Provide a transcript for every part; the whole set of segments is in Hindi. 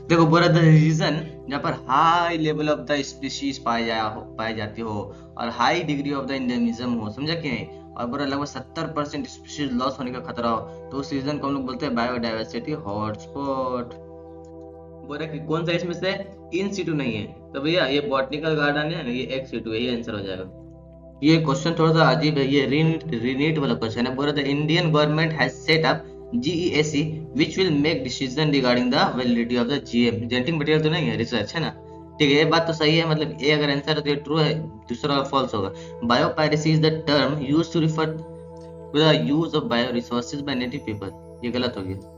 देखो बोला द रीजन जहाँ पर high level of the species पाई जाती हो और high degree of the endemism हो, समझा कि नहीं, और बोला लगभग 70% स्पीशीज लॉस होने का खतरा हो, तो उस रीजन को हम लोग बोलते हैं बायोडाइवर्सिटी हॉटस्पॉट। बोल रहा है कि कौन सा इसमें से इन सीटू नहीं है, तो भैया ये बॉटनिकल गार्डन है ना, ये एक्स सीटू है, ये आंसर हो जाएगा। ये क्वेश्चन थोड़ा सा अजीब है, ये रीनीट वाला क्वेश्चन है। बोल रहा था Indian government has set up GEAC which will make decision regarding the validity of the GM. Genetic material तो नहीं है, रिसर्च है ना। ठीक है, ये बात तो सही है, मतलब ए अगर आंसर है तो ये ट्रू है, दूसरा फॉल्स होगा। Biopiracy is the term used to refer to the use of bio resources by native people, ये गलत हो गया।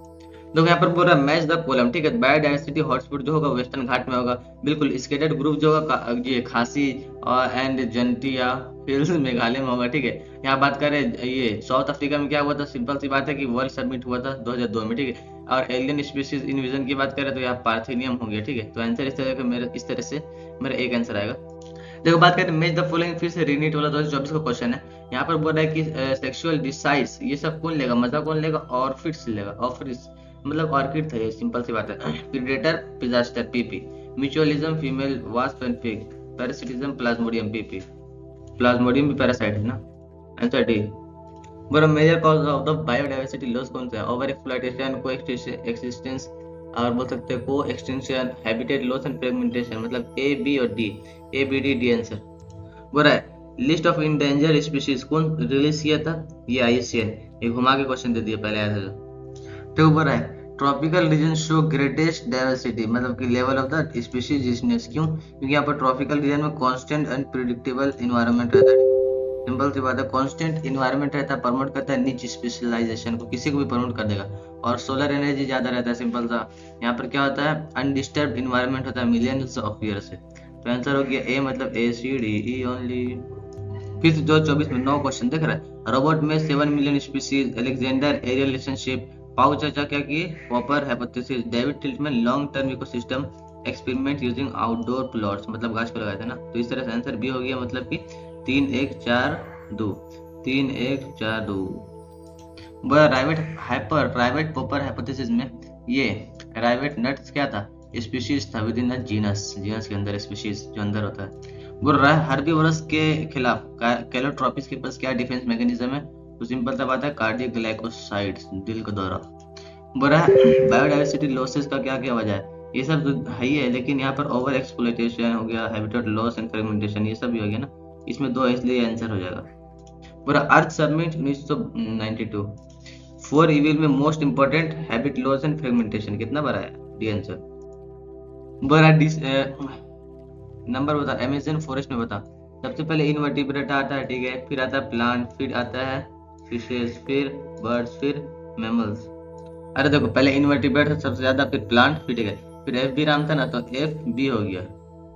देखो यहाँ पर बोल रहा है मैच द कॉलम, ठीक है, बायोडाइवर्सिटी हॉटस्पॉट जो होगा वेस्टर्न घाट में होगा, बिल्कुल। स्केटर्ड ग्रुप जो होगा ये खासी और एंड जंटिया हिल्स मेघालय में होगा, ठीक है। यहाँ बात करें ये साउथ अफ्रीका में क्या हुआ था, सिंपल सी बात है कि वर्ल्ड समिट हुआ था 2002 में, ठीक है। और एलियन स्पीशीज इन्विजन की बात करें तो यहाँ पार्थिनियम हो गया, ठीक है। तो आंसर इस तरह से मेरा एक आंसर आएगा। देखो बात करते हैं मैच द फॉलोइंग, फिर से रीनीट वाला 2024 का क्वेश्चन है। यहाँ पर बोल रहा है कि सेक्सुअल डिसाइड्स ये सब कौन लेगा, मजा कौन लेगा, ऑर्फिड्स लेगा। ऑर्फिड्स मतलब ऑर्किड था, ये सिंपल सी बात है। Predator pisaster PP, mutualism female wasp and fig, parasitism plasmodium PP. Plasmodium भी पैरासाइट है ना, आंसर डी। बड़ा major cause of the biodiversity loss कौन सा है, ओवर एक्सप्लॉयटेशन, को एक्सिस्टेंस, और बोल सकते हैं को extension, habitat loss and fragmentation. मतलब ए बी और D, A B D D answer. बोल रहा है लिस्ट ऑफ इंडेंजर स्पीशीज कौन रिलीज किया था, ये आईयूसीएन। ये घुमा के क्वेश्चन दे दिया पहले आया था तो ऊपर है tropical region show greatest diversity, मतलब कि level of the species richness. क्यों? क्योंकि यहाँ पर ट्रॉपिकल रीजन में कांस्टेंट एंड प्रिडिक्टेबल इन्वायरमेंट रहता है। सिंपल सी बात है, कांस्टेंट इन्वायरमेंट रहता है, प्रमोट करता है निच स्पेशलाइजेशन को, किसी को भी प्रमोट कर देगा। और सोलर एनर्जी ज्यादा रहता है, सिंपल सा। यहाँ पर क्या होता है, अनडिस्टर्ब इन्वायरमेंट होता है मिलियंस ऑफ ईयर से। तो आंसर हो गया ए, मतलब ए सी डी ई ओनली। फिर 2024 में 9 क्वेश्चन देख रहा है। रोबोट में 7 million species, Alexander area relationship, पाउ चाचा क्या किए, popper hypothesis, David Tilman long term ecosystem experiment using outdoor plots, मतलब गाछ पे लगाए थे ना। तो इस तरह से आंसर बी हो गया, मतलब कि 3 1 4 2, 3 1 4 2। बड़ा राइवेट पॉपर हाइपोथेसिस में ये राइवेट नट्स क्या था, स्पीशीज था with in the genus, genus के अंदर स्पीशीज जो अंदर होता है। बोल रहा है हर्बीवोरस के खिलाफ कैलोट्रोपिस के पास क्या डिफेंस मैकेनिज्म है, तो सिंपल सा बात है कार्डियक ग्लाइकोसाइड्स, दिल का दौरा। बोल रहा है बायोडाइवर्सिटी लॉसेस का क्या क्या वजह है, ये सब तो है ही है, लेकिन यहाँ पर ओवर एक्सप्लॉइटेशन हो गया, हैबिटेट लॉस एंड फ्रेगमेंटेशन, ये सब भी हो गया ना। इसमें दो है, इसलिए आंसर हो जाएगा। पूरा अर्थ समिट 1992, 4 इविल में most important habit loss and fragmentation कितना बड़ा है, डी आंसर। बड़ा नंबर बता, अमेजन फॉरेस्ट में बता। सबसे पहले इनवर्टिब्रेट आता है, ठीक है, फिर आता है प्लांट, फिर आता है फिशेस, फिर बर्ड्स, फिर मैमल्स। अरे देखो पहले इनवर्टिब्रेट है सबसे ज्यादा, फिर प्लांट, फिर ठीक है, फिर एफ बी नाम था ना, तो एफ बी हो गया।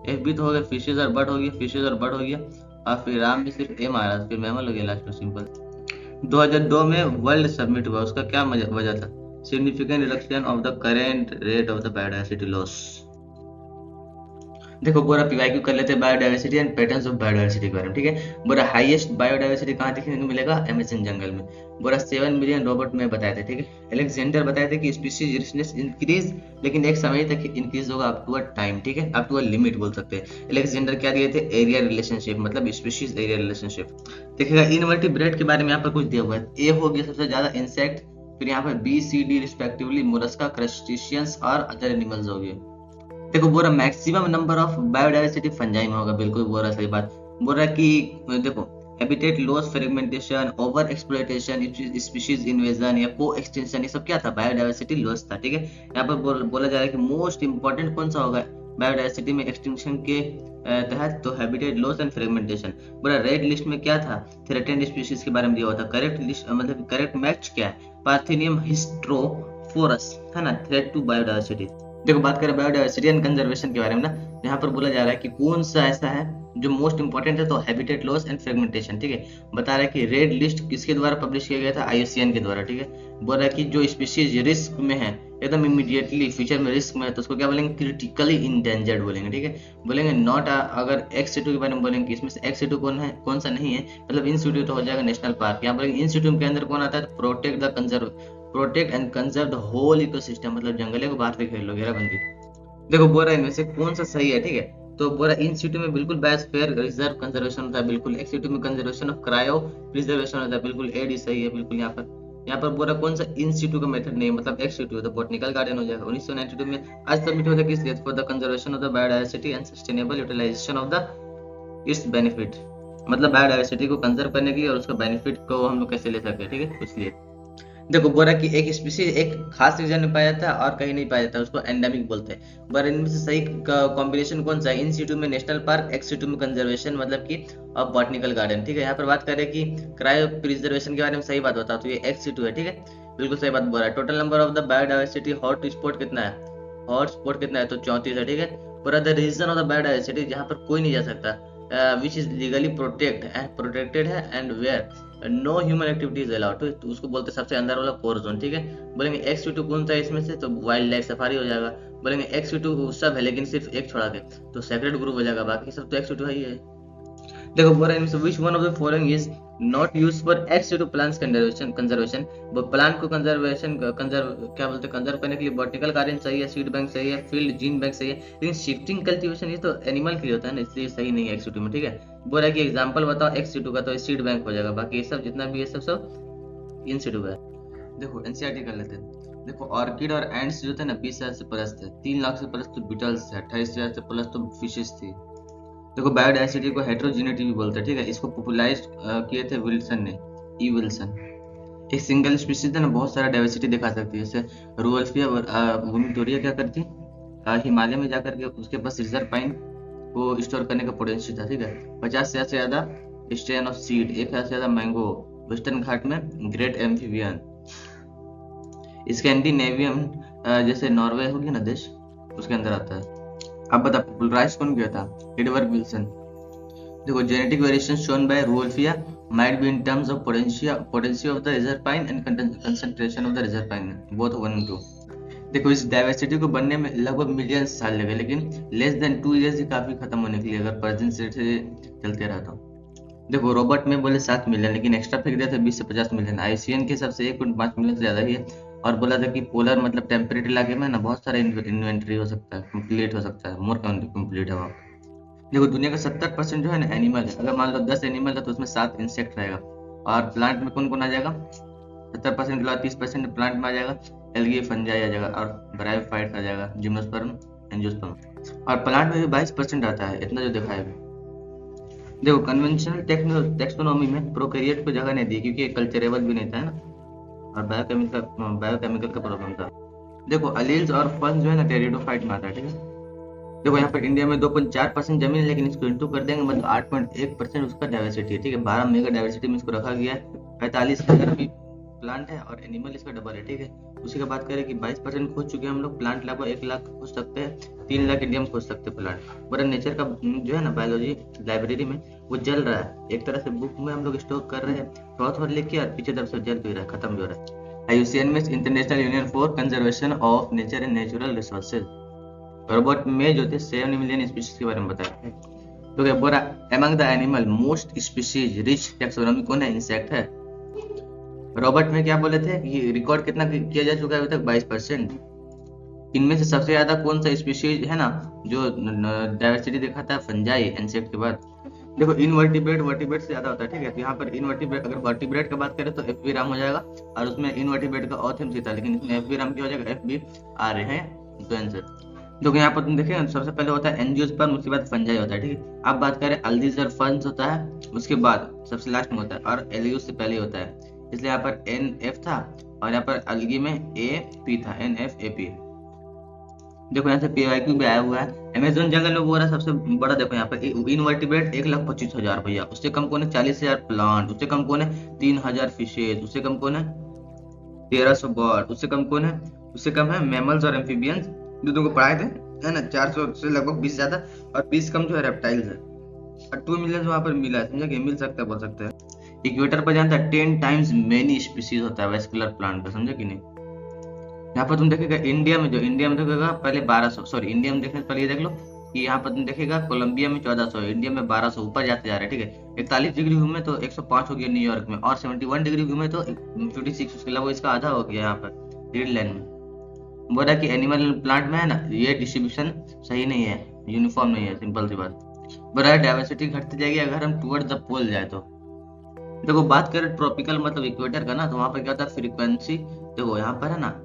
एफ बी तो हो गया फिशेज और बर्ड हो गया, फिशेज और बर्ड हो गया, और फिर राम में सिर्फ एम आ रहा, फिर मैमल हो गया लास्ट में, सिंपल। 2002 में वर्ल्ड सबमिट हुआ, उसका क्या वजह था, significant reduction of the current rate of the biodiversity loss. देखो पूरा पीवाईक्यू कर लेते हैं biodiversity and patterns of biodiversity के बारे में, ठीक है। बोरा हाईएस्ट बायोडाइवर्सिटी कहाँ देखने को मिलेगा, अमेज़न जंगल में। बोरा 7 मिलियन रोबोट में बताए थे, ठीक है। एलेक्जेंडर बताए थे कि स्पीशीज रिचनेस इंक्रीज, लेकिन एक समय तक इंक्रीज होगा अप टू अ टाइम, ठीक है, अप टू अ लिमिट बोल सकते हैं। एलेक्जेंडर क्या दिए थे, एरिया रिलेशनशिप, मतलब स्पीशीज एरिया रिलेशनशिप। देखिएगा इनवर्टिब्रेट के बारे में यहाँ पर कुछ दिया हुआ है। ए हो गया सबसे ज्यादा इंसेक्ट, फिर यहाँ पर B C D respectively mollusca, crustaceans और अदर एनिमल्स हो गए। देखो बोल रहा maximum number of biodiversity fungi में होगा, बिल्कुल बोल रहा, सही बात। बोल रहा कि देखो habitat loss, fragmentation, over exploitation, species invasion या को एक्सटेंशन, ये सब क्या था, बायोडाइवर्सिटी लॉस था, ठीक है। यहाँ पर बोला जा रहा है कि मोस्ट इंपॉर्टेंट कौन सा होगा बायोडाइवर्सिटी में एक्सटिंक्शन के तहत, तो हैबिटेट लॉस एंड फ्रेगमेंटेशन। बोला रेड लिस्ट में क्या था, थ्रेटेंड स्पीशीज के बारे में दिया हुआ था। करेक्ट लिस्ट मतलब करेक्ट मैच क्या है, पार्थिनियम हिस्ट्रोफोरस है ना, थ्रेट टू बायोडाइवर्सिटी। देखो बात करें बायोडाइवर्सिटी एंड कंजर्वेशन के बारे में ना, यहाँ पर बोला जा रहा है कि कौन सा ऐसा है जो मोस्ट इंपॉर्टेंट है, तो हैबिटेट लॉस एंड फ्रेगमेंटेशन, ठीक है। बता रहा है कि रेड लिस्ट किसके द्वारा पब्लिश किया गया था, आईयूसीएन के द्वारा, ठीक है। बोल रहा है कि जो स्पीशीज रिस्क में है, एकदम इमीडिएटली फ्यूचर में रिस्क में है, तो उसको क्या बोलेंगे, क्रिटिकली इंडेंजर्ड बोलेंगे, ठीक है। बोलेंगे नॉट, अगर एक्स सिटू के बारे में बोलेंगे इसमें से एक्स सिटू कौन सा नहीं है, मतलब इन सिटू तो हो जाएगा नेशनल पार्क। यहाँ बोलेंगे इन सिटू के अंदर कौन आता है, protect and conserve the whole ecosystem, मतलब जंगले को बाहर से घेर लो, घेराबंदी। देखो बोरा इनमें से कौन सा सही है, ठीक है। तो बोरा इन सीटू में बिल्कुल बायोस्फीयर रिजर्व कंजर्वेशन होता है, बिल्कुल। एक सीटू में कंजर्वेशन ऑफ क्रायो प्रिजर्वेशन होता है, बिल्कुल। एडी सही है बिल्कुल। यहाँ पर बोरा कौन सा इन सीटू का मेथड नहीं है, मतलब एक सीटू है तो बोटनिकल गार्डन हो जाएगा। 1992 में आज सबमिट होता है किस लिए, for the conservation of the biodiversity and sustainable utilisation of the its benefit, मतलब बायोडायवर्सिटी को कंजर्व करने की और उसका बेनिफिट को हम लोग कैसे ले सकते हैं, ठीक है, इसलिए। देखो बोरा की एक स्पीसीज एक खास रीजन में पाया जाता है और कहीं नहीं पाया जाता, उसको एंडेमिक बोलते हैं। बोरा इनमें से सही कॉम्बिनेशन कौन सा है, इन सीटू में नेशनल पार्क, एक्स सीटू में कंजर्वेशन मतलब कि अब बॉटनिकल गार्डन, ठीक है। यहाँ पर बात करें कि क्रायो प्रिजर्वेशन के बारे में सही बात बताओ तो ये एक्स सीटू है, ठीक है, बिल्कुल सही बात बोल रहा है। Total number of the biodiversity hot spot कितना है, हॉट स्पॉट कितना है, तो 34 है, ठीक है। बोरा the region of the biodiversity जहाँ पर कोई नहीं जा सकता, विच इज लीगली प्रोटेक्टेड है and where no human activity is allowed, तो उसको बोलते हैं सबसे अंदर वाला कोर जोन, ठीक है। बोलेंगे एक्स टू कौन सा है इसमें से, तो वाइल्ड लाइफ सफारी हो जाएगा। बोलेंगे एक्स टू सब है लेकिन सिर्फ एक छोड़ा के, तो सेक्रेट ग्रुप हो जाएगा, बाकी सब तो एक्स टू है ही है। देखो बोल रहे हैं which one of the following is not use for ex situ plants conservation. Plant को कंजर्वेशन क्या बोलते हैं, कंजर्व करने के लिए बॉटनिकल गार्डन सही है, सीड बैंक सही है, फील्ड जीन बैंक सही है, लेकिन शिफ्टिंग कल्टीवेशन ये तो एनिमल के लिए होता है ना, इसलिए सही नहीं है एक्स टू में, ठीक है। बोल रहा है कि एग्जाम्पल बताओ एक्स टू का, तो सीड बैंक हो जाएगा, बाकी ये सब जितना भी है सब इन टू है। देखो एनसीईआरटी कर लेते हैं। देखो ऑर्किड और एंड्स जो थे ना 20,000 से प्लस थे, 3 लाख से प्लस तो बीटल्स है, 28,000 से प्लस तो फिशेस थी। देखो बायोडायवर्सिटी को हेट्रोजेनिटी भी बोलते हैं, ठीक है। इसको पॉपुलराइज किए थे विल्सन ने, ई विल्सन। एक सिंगल स्पीशीज है ना बहुत सारा डाइवर्सिटी दिखा सकती है, जैसे रूअल्फिया वुमिटोरिया क्या करती, हिमालय में जाकर के उसके पास रिजर्व पाइन को स्टोर करने का पोटेंशियल था, ठीक है। 50 से ज्यादा स्ट्रेन ऑफ सीड, 1,000 से ज्यादा मैंगो, वेस्टर्न घाट में ग्रेट एम्फीबियन, स्कैंडिनेवियम जैसे नॉर्वे होगी ना देश, उसके अंदर आता है। अब बता पॉपुलराइज कौन किया था, एडवर्ड विल्सन। देखो genetic variation shown by Rauvolfia might be in terms of potency of the reserve pine and concentration of the reserve pine, both 1 and 2। देखो इस डाइवर्सिटी को बनने में लगभग मिलियन साल लगे, लेकिन लेस देन 2 इयर्स ही काफी खत्म होने के लिए, अगर प्रेजेंट से चलते रहा तो। देखो रॉबर्ट में बोले 7 मिलियन, लेकिन एक्स्ट्रा फेंक दिया था 20 से 50 मिलियन। आईसीएन के हिसाब से 1.5 मिलियन से ज्यादा ही है, और बोला था कि पोलर मतलब टेम्परेट इलाके में ना बहुत सारा इन्वेंट्री हो सकता है, कंप्लीट हो सकता है, मोर कंप्लीट है वहाँ। देखो दुनिया का 70% जो है ना एनिमल है, अगर मान लो 10 एनिमल है तो उसमें 7 इंसेक्ट रहेगा। और प्लांट में कौन कौन आ जाएगा, 70% के अलावा 30% प्लांट में आ जाएगा, एल्गी फंजाई आ जाएगा, और ब्रायोफाइट्स आ जाएगा, जिम्नोस्पर्म एंजियोस्पर्म। और प्लांट में भी 22% आता है, इतना जो देखा है। देखो कन्वेंशनल टेक्सोनोमी में प्रोकैरियोट को जगह नहीं दी क्योंकि कल्चरेबल भी नहीं था, है ना, और बायोकेमिकल का प्रॉब्लम था। देखो अलील्स और फंस जो है ना टेरिडोफाइट में आता है, ठीक है। देखो यहाँ पर इंडिया में 2.4% जमीन है, लेकिन इसको इंटू कर देंगे मतलब 8.1% उसका डाइवर्सिटी है, ठीक है। 12 मेगा डाइवर्सिटी में इसको रखा गया है। 45,000 भी प्लांट है और एनिमल इसका डबल है, ठीक है। उसी का बात करें कि 22% खोज चुके हैं हम लोग, प्लांट लगभग 1 लाख खोज सकते हैं, 3 लाख इंडिया में खोज सकते हैं प्लांट। पूरा नेचर का जो है ना बायोलॉजी लाइब्रेरी में वो जल रहा है, एक तरह से बुक में हम लोग स्टोर कर रहे हैं, थोड़ा लिख के, और पीछे तरफ से जल भी रहा है, खत्म भी हो रहा है। आईयूसीएन में international union for conservation of nature and natural resources, robot में जो थे 7 मिलियन स्पीशीज के बारे में बताया। तो क्या बोला, among the animal most species rich taxonomy कौन है, इंसेक्ट है। रॉबर्ट में क्या बोले थे कि रिकॉर्ड कितना किया जा चुका है अभी तक, 22%। इनमें से सबसे ज्यादा कौन सा स्पीशीज है ना जो डाइवर्सिटी दिखाता है, फंजाई, इंसेक्ट के बाद। देखो इनवर्टिब्रेट वर्टिब्रेट से ज्यादा होता है, ठीक है। तो यहाँ पर इनवर्टिब्रेट, अगर वर्टिब्रेट का बात करें तो एफ बी राम हो जाएगा, और उसमें इनवर्टिब्रेट का ऑथेम था, लेकिन इसमें एफ बी राम क्या हो जाएगा, एफ बी आ रहे हैं, तो आंसर। देखो यहाँ पर तुम देखें सबसे पहले होता है एंजियोस्पर्म, उसके बाद फंजाई होता है, ठीक है। अब बात करें अल्दीज और फंस होता है, उसके बाद सबसे लास्ट में होता है, और एलियूस से पहले होता है, इसलिए यहाँ पर एन एफ था, और यहाँ पर अलगी में ए पी था, एन एफ ए पी। देखो यहाँ से पीवाईक्यू भी आया हुआ है। अमेजोन जंगल में बोल रहा है सबसे बड़ा, देखो यहाँ पर इनवर्टिब्रेट 1,25,000 भैया, उससे कम कौन है 40,000 प्लांट, उससे कम कौन है 3,000 फिशेज, उससे कम कौन है 1,300 बर्ड, उससे कम कौन है, उससे कम है मैमल्स और एम्फीबियंस जो तुमको पढ़ाए थे, है ना, 400 से लगभग 20 ज्यादा, और 20 कम जो है रेप्टाइल्स है, और 2 मिलियन वहां पर मिला है, समझा कि मिल सकता है, बोल सकते हैं। इक्वेटर पर जानता है 10 टाइम्स मेनी स्पीसीज होता है वेस्कुलर प्लांट का, समझा कि नहीं। यहाँ पर तुम देखेगा इंडिया में देखेगा पहले 1200, सॉरी इंडिया में देखने से पहले ये देख लो कि यहाँ पर तुम देखेगा कोलंबिया में 1400, इंडिया में 1200, ऊपर जाते जा रहे हैं, ठीक है। 41 डिग्री घूमे तो 105 हो गया न्यूयॉर्क में, और 71 डिग्री घूमे तो 56, उसके अलावा इसका आधा हो गया यहाँ पर ग्रीनलैंड में। बोल रहा है कि एनिमल एंड प्लांट में है ना, ये डिस्ट्रीब्यूशन सही नहीं है, यूनिफॉर्म नहीं है, सिंपल सी बात। बोल रहा है डाइवर्सिटी घटती जाएगी अगर हम टुवर्ड द पोल जाए तो। देखो बात करें ट्रॉपिकल मतलब इक्वेटर का ना, तो वहां पर क्या होता है फ्रीक्वेंसी, देखो यहाँ पर है ना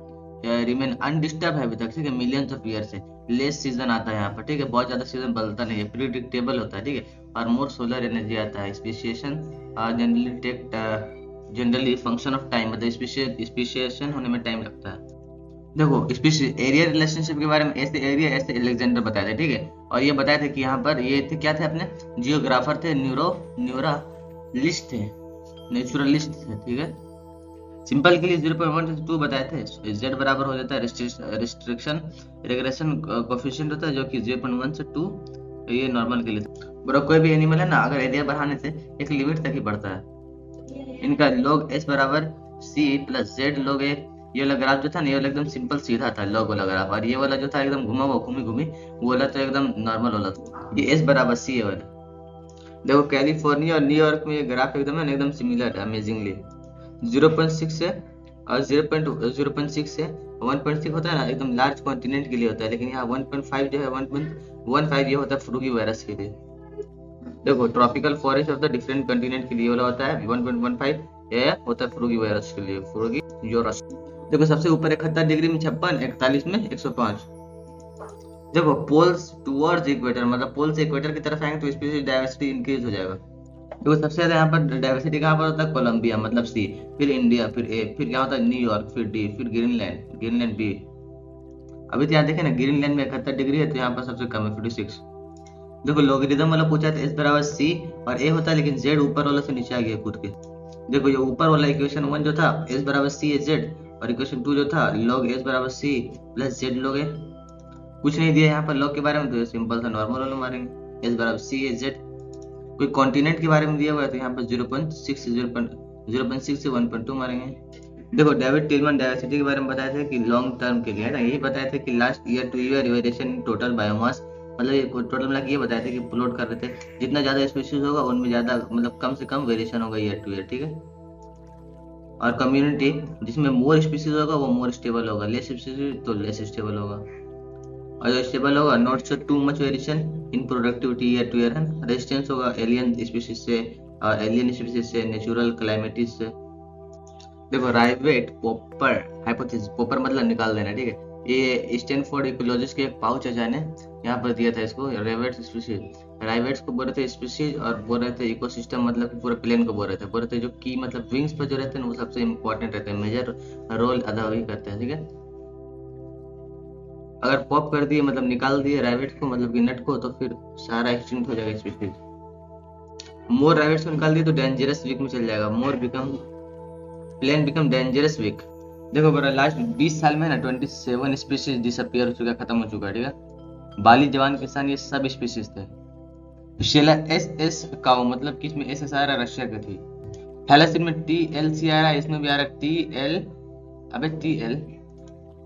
रिमेन अनडिस्टर्ब है अभी तक, ठीक है, मिलियंस ऑफ ईयर से। लेस सीजन आता है यहाँ पर, ठीक है, बहुत ज्यादा सीजन बदलता नहीं है, प्रिडिक्टेबल होता है, ठीक है। और मोर सोलर एनर्जी आता है। Speciation generally function of time, मतलब स्पेसिएशन होने में टाइम लगता है। देखो स्पीशीज एरिया रिलेशनशिप के बारे में ऐसे एरिया ऐसे एलेक्जेंडर बताए थे, ठीक है। और ये बताए थे कि यहाँ पर ये थे क्या थे अपने जियोग्राफर थे, न्यूरालिस्ट थे, नेचुरलिस्ट थे, ठीक है। सिंपल के लिए 0.1 से 2 बताए थे। जेड बराबर हो जाता है रिस्ट्रिक्शन रिग्रेशन कोफिशिएंट होता है जो कि 0.1 से 2, ये नॉर्मल के लिए। बड़ा कोई भी एनिमल है ना, अगर एरिया बढ़ाने से एक लिमिट तक ही बढ़ता है। इनका log s बराबर c plus Z log a। ये वाला ग्राफ जो था ना, ये वाला एकदम सिंपल सीधा था log वाला ग्राफ, और ये वाला जो था एकदम घुमा हुआ घूमी घूमी, वो वाला तो एकदम नॉर्मल वाला था। ये s बराबर c है वाला। देखो कैलिफोर्निया और न्यूयॉर्क में ये ग्राफ एकदम है ना, एकदम सिमिलर है अमेजिंगली। 0.6 से और 0.6 से 1.6 होता है ना, एकदम लार्ज कॉन्टिनेंट के लिए होता है, लेकिन यहाँ 1.5 जो है 1.15 ये होता है फ्रूगी वायरस के लिए। देखो tropical forest of the different continent के लिए वाला होता है 1.15, ये होता है फ्रूगी वायरस के लिए, फ्रूगी यूरस। देखो सबसे ऊपर 71 डिग्री में 56, 41 में 105। देखो पोल्स टुवर्ड्स इक्वेटर, मतलब पोल से इक्वेटर की तरफ आएंगे तो स्पीशीज डाइवर्सिटी इंक्रीज हो जाएगा। देखो सबसे ज्यादा यहाँ पर डाइवर्सिटी कहाँ पर होता है, कोलंबिया मतलब सी, फिर इंडिया, फिर ए, फिर क्या होता है न्यूयॉर्क, फिर डी, फिर ग्रीनलैंड, ग्रीनलैंड बी। अभी तो यहाँ देखे ना ग्रीनलैंड में 71 डिग्री है, तो यहाँ पर सबसे कम है 56। देखो लोगरिथम वाला पूछा था, एस बराबर सी और ए होता है, लेकिन जेड ऊपर वाला से नीचे आ गया कूद के। देखो ये ऊपर वाला इक्वेशन 1 जो था एस बराबर सी ए जेड, और इक्वेशन 2 जो था log एस बराबर सी प्लस जेड log ए। कुछ नहीं दिया यहाँ पर log के बारे में, तो सिंपल सा नॉर्मल वाला मारेंगे, एस बराबर सी ए जेड। कोई कॉन्टिनेंट के बारे में दिया हुआ है तो यहाँ पर 0.6 से 0.6 से 1.2 मारेंगे। देखो डेविड टिलमन डाइवर्सिटी के बारे में बताए थे कि लॉन्ग टर्म के लिए है ना, यही बताए थे कि last year two year variation in total biomass, मतलब ये टोटल मिला के ये बताए थे कि प्लॉट कर रहे थे जितना ज्यादा स्पीशीज होगा उनमें ज्यादा मतलब कम से कम वेरिएशन होगा ईयर टू ईयर, ठीक है। और कम्युनिटी जिसमें मोर स्पीशीज होगा वो मोर स्टेबल होगा, लेस स्पीशीज तो लेस स्टेबल होगा। और जो स्टेबल होगा not so too much variation in productivity year two year है, रेजिस्टेंस होगा एलियन स्पीशीज से और एलियन स्पीशीज से, नेचुरल क्लाइमेटिस से। देखो राइवेट पॉपर हाइपोथेसिस, पॉपर मतलब निकाल देना, ठीक है। ये स्टैनफोर्ड इकोलॉजिस्ट के एक पाउच अजा ने यहाँ पर दिया था इसको, रेवेट स्पीशीज। राइवेट्स को बोल रहे थे स्पीशीज, और बोल रहे थे इकोसिस्टम मतलब कि पूरे प्लेन को बोल रहे थे जो की मतलब विंग्स पर जो रहते हैं वो सबसे इंपॉर्टेंट रहते हैं, मेजर रोल अदा वही करते हैं, ठीक है। अगर पॉप कर दिए मतलब निकाल दिए राइवेट को मतलब कि नट को, तो फिर सारा एक्सटिंक्ट हो जाएगा स्पीशीज। मोर राइवेट्स को निकाल दिए तो डेंजरस वीक में चल जाएगा, more become plain become dangerous weak. देखो बड़ा लास्ट 20 साल में ना 27 स्पीशीज डिसअपियर हो चुका है, खत्म हो चुका है, ठीक है। बाली जवान किसान ये सब स्पीशीज थे। शेला एस एस काउ मतलब कि इसमें एस एस आ रहा रशिया की थी। थैलासिन में टी एल सी आ रहा है, इसमें भी आ रहा है टी एल, अबे टी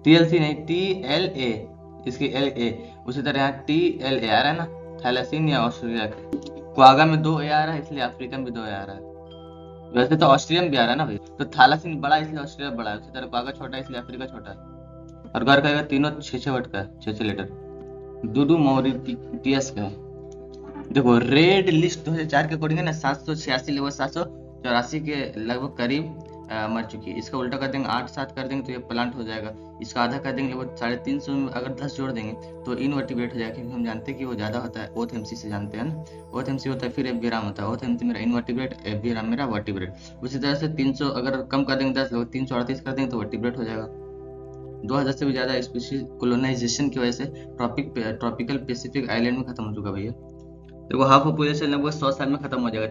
एल सी नहीं टी एल ए, इसकी एल ए। उसी तरह यहाँ टी एल ए आ रहा है ना, थैलासिन या ऑस्ट्रेलिया के। क्वागा में 2 ए आ रहा है इसलिए अफ्रीकन भी 2 ए आ रहा है। वैसे तो ऑस्ट्रेलियन भी आ रहा है ना भाई, तो थैलासिन बड़ा इसलिए ऑस्ट्रेलिया बड़ा है, उसी तरह क्वागा छोटा है इसलिए अफ्रीका छोटा है। और घर का तीनों 6-6 वर्ड का है, 6-6 लीटर। डूडू मॉरिटियस का है। देखो रेड लिस्ट 2004 के अकॉर्डिंग है ना 786 लगभग 784 के लगभग करीब मर चुकी है। इसका उल्टा कर देंगे 8-7 कर देंगे तो ये प्लांट हो जाएगा। इसका आधा कर देंगे लगभग 350 में, अगर 10 जोड़ देंगे तो इनवर्टिब्रेट हो जाएगा, क्योंकि हम जानते हैं कि वो ज्यादा होता है, ओथेमसी से जानते हैं ना, ओथेमसी होता है फिर एफबीराम होता है, ओथेमसी मेरा इनवर्टिब्रेट, एफबीराम मेरा वर्टिब्रेट। उसी तरह से 300 अगर कम कर देंगे 10 लोग 338 कर देंगे तो वर्टिब्रेट हो जाएगा। 2000 से भी ज्यादा स्पीशीज कोलोनाइजेशन की वजह से ट्रॉपिकल पैसिफिक आइलैंड में खत्म हो चुका भैया। देखो हाफ पॉपुलेशन लगभग 100 साल में खत्म हो जाएगा।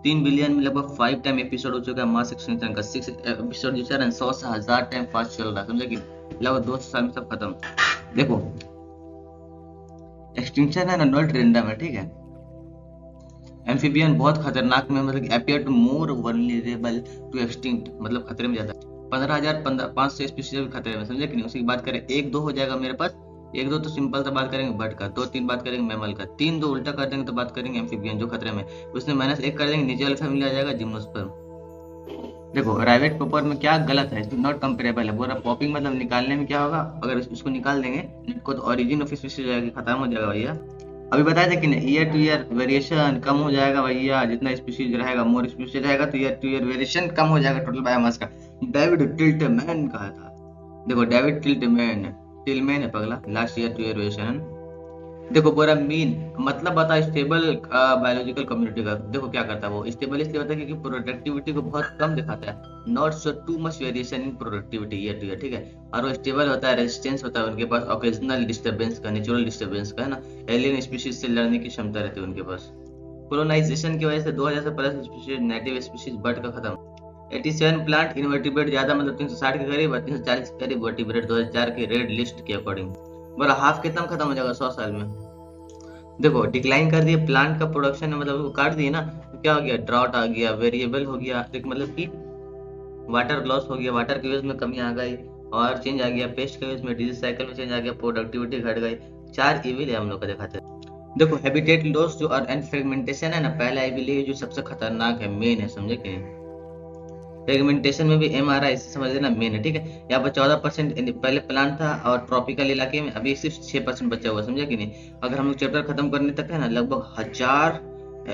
3 बिलियन में लगभग 5 टाइम एपिसोड हो चुका है मास एक्सटिंक्शन का। 6 एपिसोड जो चल रहा है 100 से 1000 टाइम फास्ट चल रहा है, समझे कि लगभग 200 साल में सब खत्म। देखो एक्सटिंक्शन है ना नॉट रैंडम है, ठीक है। एम्फीबियन बहुत खतरनाक में मतलब appear to more vulnerable to extinct, मतलब खतरे में ज्यादा। 15,500 स्पीशीज खतरे में, समझे कि नहीं। उसी की बात करें 1-2 हो जाएगा मेरे पास, 1-2 तो सिंपल सा बात करेंगे बर्ड का, 2-3 बात करेंगे मैमल का, 3-2 उल्टा कर देंगे तो बात करेंगे एम्फीबियन जो खतरे में। उसमें -1 कर देंगे नीचे वाला फैमिली आ जाएगा जिम्नोस्पर्म। देखो राइवेट पॉपर में क्या गलत है, नॉट कंपेरेबल है। बोला पॉपिंग मतलब निकालने में क्या होगा, अगर इसको निकाल देंगे नेट को तो ओरिजिन ऑफ स्पीशीज हो जाएगी, खत्म हो जाएगा भैया। अभी बताया था कि नहीं, ईयर टू ईयर वेरिएशन कम हो जाएगा भैया, जितना स्पीशीज रहेगा मोर स्पीशीज रहेगा तो ईयर टू ईयर वेरिएशन कम हो जाएगा टोटल बायोमास का। डेविड टिल्टमैन कहा था। देखो डेविड टिल्टमैन, टिलमैन है पगला, last year two year variation. देखो पूरा मीन मतलब बता स्टेबल बायोलॉजिकल कम्युनिटी का। देखो क्या करता है वो, स्टेबल इसलिए होता है क्योंकि प्रोडक्टिविटी को बहुत कम दिखाता है, not so too much variation in productivity year two year, ठीक है। और वो स्टेबल होता है, रेजिस्टेंस होता है उनके पास, ओकेजनल डिस्टर्बेंस का, नेचुरल डिस्टर्बेंस का, है ना। एलियन स्पीशीज से लड़ने की क्षमता रहती है उनके पास। कोलोनाइजेशन की वजह से 2000 से plus species, native species bird का खत्म। 87 प्लांट इनवर्टिब्रेट ज्यादा, मतलब 360 के करीब और 340 के करीब वर्टिब्रेट 2004 की रेड लिस्ट के अकॉर्डिंग। बोला हाफ कितना खत्म हो जाएगा 100 साल में। देखो डिक्लाइन कर दिए प्लांट का प्रोडक्शन, मतलब उसको काट दिए ना, तो क्या हो गया, ड्राउट आ गया, वेरिएबल हो गया, तो मतलब कि वाटर लॉस हो गया, वाटर के यूज में कमी आ गई, और चेंज आ गया पेस्ट के यूज में, डिजीज साइकिल में चेंज आ गया, प्रोडक्टिविटी घट गई। चार इविल है हम लोग का दिखाते हैं। देखो हैबिटेट लॉस जो और एंड फ्रेगमेंटेशन है ना, पहला इविल है जो सबसे खतरनाक है, मेन है, समझे कि नहीं। फ्रेगमेंटेशन में भी एम आ रहा है, इसे समझ लेना मेन है, ठीक है। यहाँ पर 14% पहले प्लान था और ट्रॉपिकल इलाके में, अभी सिर्फ 6% बचा हुआ, समझा कि नहीं। अगर हम लोग चैप्टर खत्म करने तक है ना, लगभग 1000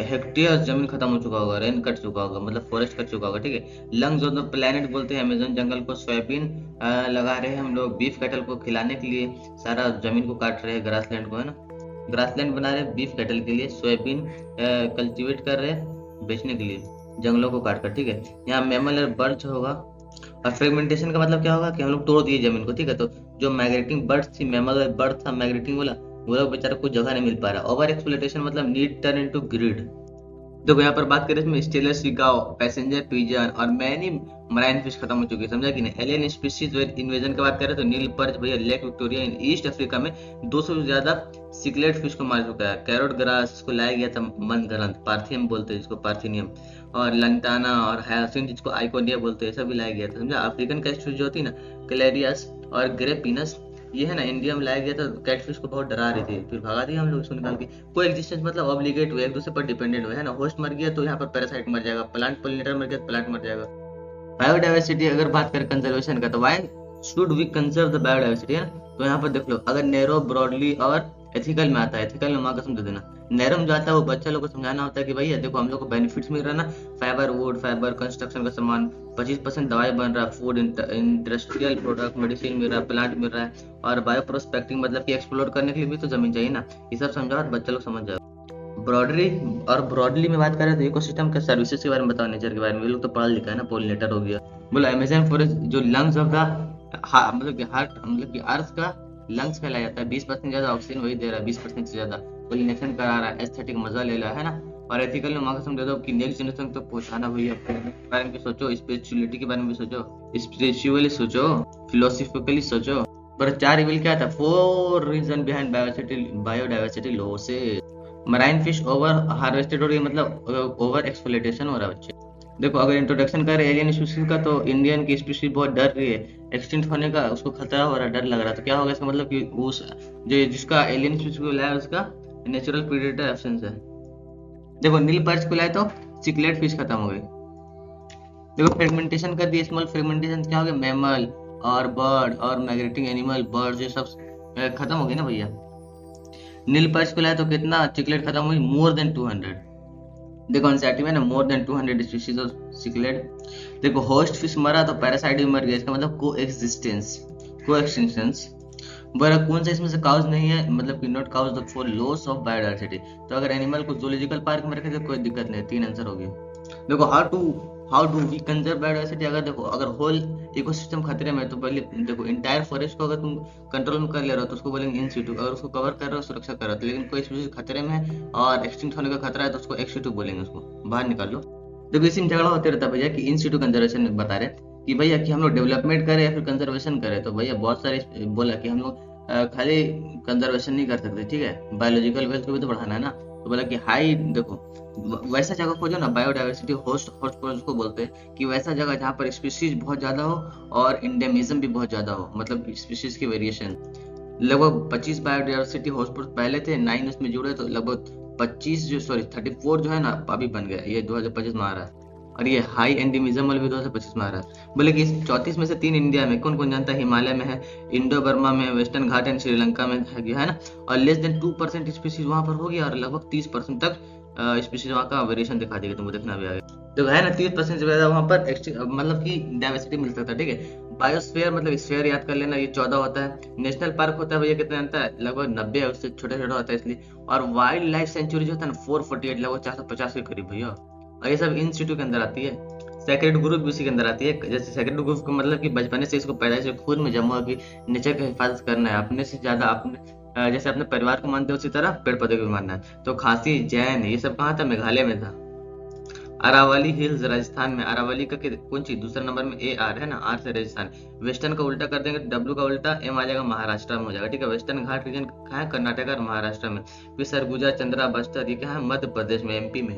हेक्टेयर जमीन खत्म हो चुका होगा, रेन कट चुका होगा, मतलब फॉरेस्ट कट चुका होगा, ठीक है। लंग्स ऑफ द प्लेनेट बोलते हैं अमेजन जंगल को। सोयाबीन लगा रहे हैं हम लोग बीफ कैटल को खिलाने के लिए, सारा जमीन को काट रहे हैं, ग्रासलैंड को, है ना। ग्रासलैंड बना रहे बीफ कैटल के लिए, सोयाबीन कल्टीवेट कर रहे हैं बेचने के लिए, जंगलों को काट कर, ठीक है। यहाँ मैमल और बर्ड्स होगा। और फ्रेगमेंटेशन का मतलब क्या होगा कि हम लोग तोड़ दिए जमीन को, ठीक है। तो जो माइग्रेटिंग बर्ड्स थी, मैमल और बर्ड था माइग्रेटिंग वाला, वो लोग बेचारा को जगह नहीं मिल पा रहा। ओवर एक्सप्लोइटेशन मतलब नीड टर्न इनटू ग्रिड। देखो यहाँ पर बात करें इसमें स्टेलर सिगाओ, पैसेंजर पिजन और मैनी मराइन फिश खत्म हो चुकी है, समझा कि नहीं। एलियन स्पीशीज इन्वेजन की बात करें तो नील पर्च भैया लेक विक्टोरिया इन ईस्ट अफ्रीका में 200 से ज्यादा सिकलेट फिश को मार चुका है। कैरोट ग्रास को लाया गया था मन गलत, पार्थियम बोलते हैं जिसको, पार्थिनियम, और लंटाना और हायासिन जिसको आइकोनिया बोलते हैं, सब लाया गया था, समझा। अफ्रीकन कैटफिश जो होती है ना, क्लेरियस और ग्रेपिनस, ये है ना इंडिया में लाया गया था, कैटफिश को बहुत डरा रही थी, फिर भगा दिया हम लोग इसको निकाल के। कोई एग्जिस्टेंस मतलब ऑब्लिगेट हुए, एक दूसरे पर डिपेंडेंट हुए, है ना। होस्ट मर गया तो यहाँ पर पैरासाइट मर जाएगा, प्लांट पोलिनेटर मर गया तो प्लांट मर जाएगा। बायोडाइवर्सिटी अगर बात करें कंजर्वेशन का, तो why should we conserve the biodiversity, है ना। तो यहाँ पर देख लो, अगर नैरो, ब्रॉडली और एथिकल में आता है, एथिकल में माँ कसम दे देना। नैरो में जो आता है वो बच्चा लोग को समझाना होता है कि भैया देखो हम लोग को बेनिफिट्स मिल रहा है ना, फाइबर, वुड फाइबर, कंस्ट्रक्शन का सामान, 25% दवाई बन रहा है, फूड, इंडस्ट्रियल प्रोडक्ट, मेडिसिन मिल रहा है, प्लांट मिल रहा है, और बायो प्रोस्पेक्टिंग मतलब कि एक्सप्लोर करने के लिए भी तो जमीन चाहिए ना। ये सब समझाओ तो बच्चा लोग समझ जाओ। ब्रॉडली, और ब्रॉडली में बात करें तो इकोसिस्टम के सर्विसेज के बारे में बताओ, नेचर के बारे में, ये लोग तो पढ़ा लिखा है ना, पोलिनेटर हो गया। बोलो अमेजन फॉरेस्ट जो लंग्स ऑफ द मतलब कि हार्ट, मतलब कि अर्थ का लंग्स फैलाया जाता है, 20% ज्यादा ऑक्सीजन वही दे रहा है, 20% से ज्यादा पोलिनेशन करा रहा है, एस्थेटिक मजा ले रहा है ना। और एथिकल में माँ कसम दे दो कि नेक्स्ट जनरेशन तक पहुंचाना भैया, बारे में भी सोचो, स्पिरिचुअलिटी के बारे में भी सोचो, स्पिरिचुअली सोचो, फिलोसफिकली सोचो। पर चार इविल क्या था, 4 reason behind biodiversity losses. Marine fish over harvested हो रही है, मतलब ओवर एक्सप्लॉइटेशन हो रहा है बच्चे। देखो अगर इंट्रोडक्शन कर एलियन स्पीशीज का, तो इंडियन की स्पीशीज बहुत डर रही है, एक्सटिंक्ट होने का उसको खतरा हो रहा है, डर लग रहा है। तो क्या होगा इसका मतलब कि उस जो जिसका एलियन स्पीशीज को लाया उसका नेचुरल प्रेडेटर एब्सेंस है। देखो नील पर्च को लाए तो चिकलेट फिश खत्म हो गई। देखो फ्रेगमेंटेशन कर दिया, स्मॉल फ्रेगमेंटेशन क्या हो गया, मैमल और बर्ड और माइग्रेटिंग एनिमल, बर्ड ये सब खत्म हो गई ना भैया। नील पर्च को लाया तो कितना चिकलेट खत्म हुई, मोर देन 200। देखो एनसीईआरटी में ना मोर देन 200 स्पीशीज ऑफ सिकलेट। देखो होस्ट फिश मरा तो पैरासाइट भी मर गया, इसका मतलब को एक्सिस्टेंस, को एक्सटेंशंस। बड़ा कौन सा इसमें से काउज नहीं है, मतलब कि not cause the for loss of biodiversity. तो अगर एनिमल को जूलॉजिकल पार्क में रखे तो कोई दिक्कत नहीं, 3 आंसर हो गया। देखो how do we conserve biodiversity. अगर देखो अगर होल इकोसिस्टम खतरे में है तो पहले देखो इंटायर फॉरेस्ट को अगर तुम कंट्रोल में कर ले रहे हो तो उसको बोलेंगे इन सिटू, अगर उसको कवर कर रहे हो सुरक्षा कर रहे हो। लेकिन कोई स्पीशीज खतरे में है और एक्सटिंक्ट होने का खतरा है तो उसको एक्स सिटू बोलेंगे, उसको बाहर निकाल लो। देखो इसी में झगड़ा होते रहता है भैया कि इन सिटू कंजर्वेशन बता रहे कि भैया कि हम लोग डेवलपमेंट करें या फिर कंजर्वेशन करें। तो भैया बहुत सारे बोला कि हम लोग खाली कंजर्वेशन नहीं कर सकते, ठीक है, बायोलॉजिकल वेल्थ को भी तो बढ़ाना है ना। तो बोला कि हाई देखो वैसा जगह खोजो ना, बायोडाइवर्सिटी होस्ट हॉटस्पॉट को बोलते हैं कि वैसा जगह जहाँ पर स्पीशीज बहुत ज्यादा हो और इंडेमिज्म भी बहुत ज्यादा हो, मतलब स्पीशीज की वेरिएशन। लगभग 25 बायोडाइवर्सिटी हॉटस्पॉट पहले थे, 9 उसमें जुड़े, तो लगभग 25 जो 34 जो है ना अभी बन गया, ये 2025 में आ रहा है। और ये हाई एंडेमिज्म वाले भी 2025 में आ रहा है। बोले कि इस 34 में से 3 इंडिया में, कौन कौन जानता है? हिमालय में है, इंडो बर्मा में, वेस्टर्न घाट एंड श्रीलंका में है ना। और लेस देन 2% स्पीशीज वहां पर होगी और लगभग 30% तक स्पीशीज वहाँ का वेरिएशन दिखा देगा, तुमको देखना भी आगे। तो है ना 30% से ज्यादा वहाँ पर मतलब कि डाइवर्सिटी मिल सकता है, ठीक है। बायोस्फीयर मतलब स्फीयर याद कर लेना, ये 14 होता है। नेशनल पार्क होता है भैया, कितना जानता है? लगभग 90 है, उससे छोटा छोटा होता है इसलिए। और वाइल्ड लाइफ सेंचुरी जो होता है ना 448, लगभग 450 के करीब भैया। और ये सब इंस्टीट्यूट के अंदर आती है। सेक्रेड ग्रुप भी उसी के अंदर आती है। जैसे सेक्रेड ग्रुप का मतलब कि बचपने से इसको पैदाइश से खुद में जमा कि नेचर की हिफाजत करना है, अपने से ज्यादा अपने जैसे अपने परिवार को मानते हैं उसी तरह पेड़ पौधे को भी मानना है। तो खासी, जैन, ये सब कहाँ था? मेघालय में था। अरावली हिल्स राजस्थान में। अरावली का कौन सी दूसरा नंबर में? ए आर है ना, आर से राजस्थान। वेस्टर्न का उल्टा कर देंगे, डब्ल्यू का उल्टा एम आ जाएगा, महाराष्ट्र में हो जाएगा, ठीक है। वेस्टर्न घाट रीजन कहाँ है? कर्नाटक और महाराष्ट्र में। फिर सरगुजा, चंद्रा, बस्तर, ये क्या है? मध्य प्रदेश में, एमपी में।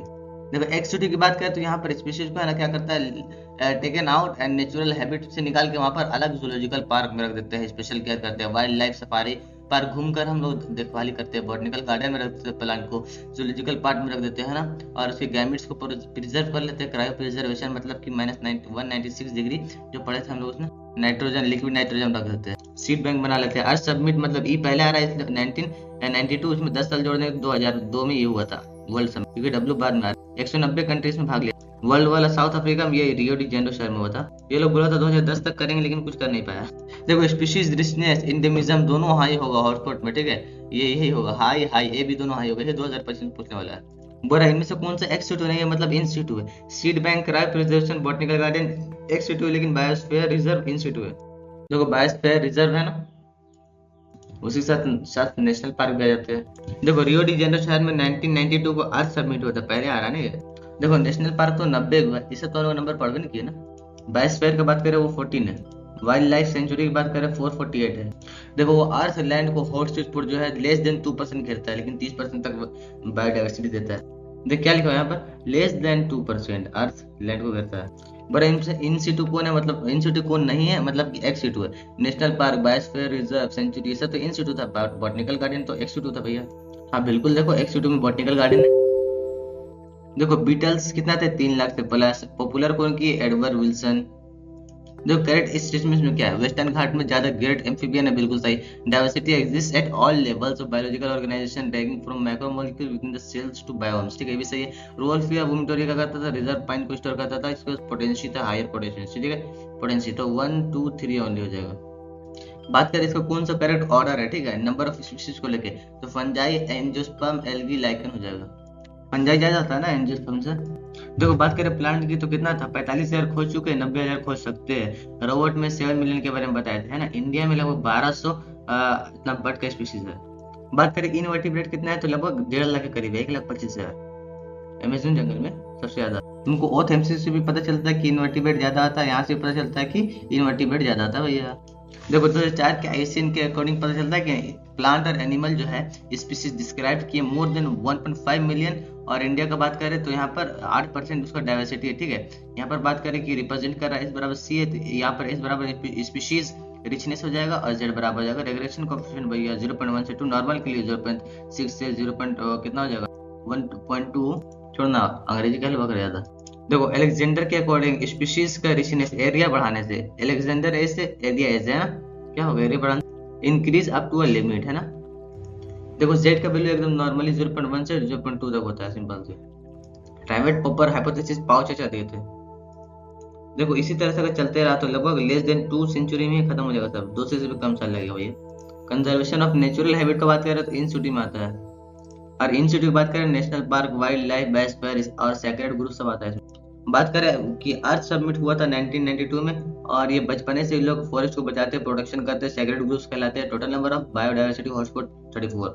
देखो एक्सटीटी की बात करें तो यहाँ पर स्पीशीज को है ना क्या करता है, taken out and natural habit से निकाल के वहाँ पर अलग जूलॉजिकल पार्क में रख देते हैं, स्पेशल केयर करते हैं। वाइल्ड लाइफ सफारी पार्क घूमकर हम लोग देखभाली करते हैं, बॉटनिकल गार्डन में रख देते हैं प्लांट को, जूलॉजिकल पार्क में रख देते हैं ना। और उसके गैमेट्स को प्रिजर्व कर लेते हैं, क्रायो प्रिजर्वेशन मतलब कि -196 डिग्री जो पढ़े थे हम लोग उसमें। नाइट्रोजन, लिक्विड नाइट्रोजन रख देते हैं। सीड बैंक बना लेते हैं। अर्थ सबमिट मतलब ई पहले आ रहा है इसलिए 1992, उसमें 10 साल जोड़ने 2002 में ये हुआ था वर्ल्ड समिट, क्योंकि डब्ल्यू बाद में आ रहा है। 190 कंट्रीज में भाग लिया। वर्ल्ड वाला साउथ अफ्रीका में, ये रियो डी जेनेरो शहर में हुआ था। ये लोग बोला था 2010 तक करेंगे लेकिन कुछ कर नहीं पाया। देखो स्पीशीज रिचनेस, इंडेमिज्म दोनों हाई होगा हॉटस्पॉट में, ठीक है। ये यही होगा, हाई हाई ए भी दोनों हाई होगा। ये 2025 में पूछने वाला है। बोला इनमें से कौन सा एक्स सिटू नहीं है, मतलब इन सिटू है। Seed bank, cryo preservation, botanical garden x situ है, लेकिन बायोस्फीयर रिजर्व इन सिटू है। देखो बायोस्फीयर रिजर्व है ना, उसी के साथ साथ नेशनल पार्क भी आ जाते हैं। देखो रियो डी जेनेरो शहर में 1992 को अर्थ सबमिट हुआ था, पहले आ रहा नहीं है। देखो नेशनल पार्क तो 90 हुआ, इसे तो नंबर पढ़ भी नहीं किए ना। बायोस्फीयर की बात करें वो 14 है। वाइल्ड लाइफ सेंचुरी की बात करें 448 है। देखो वो अर्थ लैंड को हॉटस्पॉट जो है लेस देन 2% घेरता है, लेकिन 30% तक बायोडाइवर्सिटी देता है। देख क्या लिखा है यहाँ पर, लेस देन 2% अर्थ लैंड को घेरता है। बड़ा इन सिटू कौन है, मतलब इन सिटू कौन नहीं है, मतलब कि एक्स सिटू है। National park, biosphere reserve, sanctuary, ये सब तो इन सिटू था। बॉटनिकल गार्डन तो एक्स सिटू था भैया। हाँ बिल्कुल, देखो एक्स सिटू में बॉटनिकल गार्डन है। देखो बीटल्स कितना थे? 3 लाख थे प्लस। पॉपुलर कौन की? Edward Wilson. जो करेक्ट स्टेटमेंट में क्या है? वेस्टर्न घाट में ज्यादा ग्रेट एम्फीबियन है, बिल्कुल सही। Diversity exist at all levels of biological organisation ranging from macromolecule within the cells to biomes, ठीक है, ये भी सही है। रोल्फिया वुमिटोरिया का करता था, रिजर्व पाइन को स्टोर करता था, इसका पोटेंशियल था हायर पोटेंशियल, ठीक है। पोटेंशियल तो 1 2 3 ओनली हो जाएगा। बात करें इसका कौन सा करेक्ट ऑर्डर है, ठीक है, नंबर ऑफ स्पीशीज को लेके, तो फंजाई, एंजियोस्पर्म, एल्गी, लाइकन हो जाएगा। फंजाई ज्यादा आता है ना एंजियोस्पर्म से। देखो बात करें प्लांट की तो कितना था? 45,000 खोज चुके हैं, 90,000 खोज सकते हैं। रोबोट में 7 मिलियन के बारे में बताया था, है ना। इंडिया में लगभग 1200 इतना बर्ड का स्पीशीज है। बात करें इनवर्टिब्रेट कितना है, तो लगभग 1.5 लाख के करीब है, 1,25,000 अमेज़न जंगल में सबसे ज्यादा। तुमको ओथ एमसी से भी पता चलता है कि इनवर्टिब्रेट ज्यादा आता है, यहाँ से पता चलता है कि इनवर्टिब्रेट ज्यादा आता है भैया। देखो 2004 के आईसीएन के अकॉर्डिंग पता चलता है कि प्लांट और एनिमल जो है स्पीशीज डिस्क्राइब किए मोर देन 1.5 मिलियन। और इंडिया का बात करें तो यहाँ पर 8% उसका डाइवर्सिटी है, ठीक है। यहाँ पर बात करें कि रिप्रेजेंट कर रहा है एस बराबर सी है, तो यहाँ पर एस बराबर स्पीशीज रिचनेस हो जाएगा और जेड बराबर हो जाएगा रेग्रेशन कोएफिशिएंट भैया 0.1 से 2, नॉर्मल के लिए 0.6 से 0. कितना हो जाएगा 1.2। छोड़ना अंग्रेजी का लिखा ज्यादा। देखो अलेक्जेंडर के अकॉर्डिंग स्पीशीज का रिचनेस एरिया बढ़ाने से, अलेक्जेंडर ए से एरिया एस है ना, क्या होगा एरिया बढ़ाने, increase up to a limit, है ना। देखो z का वैल्यू एकदम नॉर्मली 0.1 से 0.2 तक होता है, सिंपल से। प्राइवेट पॉपर हाइपोथेसिस पाओ चाचा दिए थे। देखो इसी तरह से अगर चलते रहा तो लगभग लेस देन 2 सेंचुरी में खत्म हो जाएगा सब, 2 से भी कम साल लगेगा भैया। कंजर्वेशन ऑफ नेचुरल हैबिट का बात करें तो इन सिटी में आता है, और इन सिटी की बात करें national park, wild life, biosphere और सेक्रेड ग्रुप सब आता है। बात करें कि अर्थ सबमिट हुआ था 1992 में, और ये बचपने से लोग फॉरेस्ट को बचाते, प्रोटेक्शन करते, सेक्रेड ग्रुप्स कहलाते हैं। Total number of biodiversity hotspot 34।